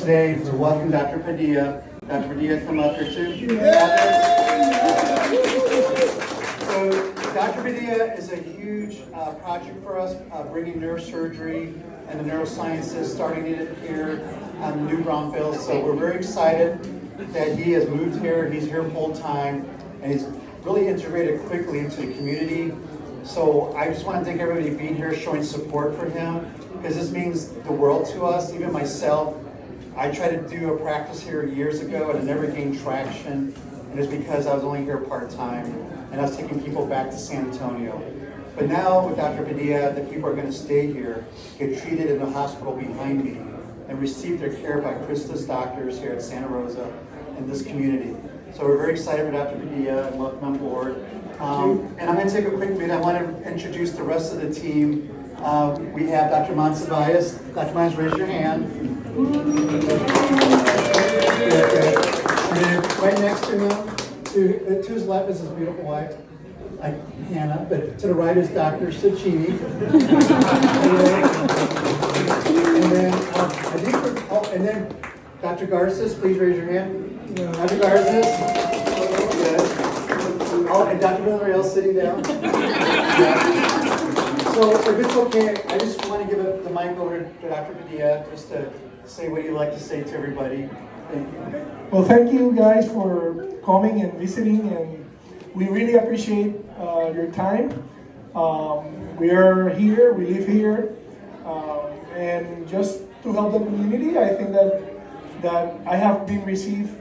today to welcome Dr. Padilla. Dr. Padilla, come up here too. So Dr. Padilla is a huge project for us, bringing neurosurgery and the neurosciences, starting it here on New Braunfels. So we're very excited that he has moved here. He's here full time, and he's really integrated quickly into the community. So I just want to thank everybody being here, showing support for him, because this means the world to us. Even myself, I tried to do a practice here years ago, and I never gained traction. And it's because I was only here part-time, and I was taking people back to San Antonio. But now with Dr. Padilla, the people are going to stay here, get treated in the hospital behind me, and receive their care by Christus doctors here at Santa Rosa in this community. So we're very excited for Dr. Padilla and welcome on board. And I'm going to take a quick minute. I want to introduce the rest of the team. We have Dr. Monsivais. Dr. Monsivais, raise your hand. And then right next to him, to his left is his beautiful wife, Hannah, but to the right is Dr. Ciccini. And then Dr. Garces, please raise your hand. Dr. Garces. Oh, and Dr. Villarreal sitting down. So if it's okay, I just want to give the mic over to Dr. Padilla just to say what you'd like to say to everybody. Thank you. Well, thank you guys for coming and visiting, and we really appreciate your time. We are here, we live here, and just to help the community. I think that I have been received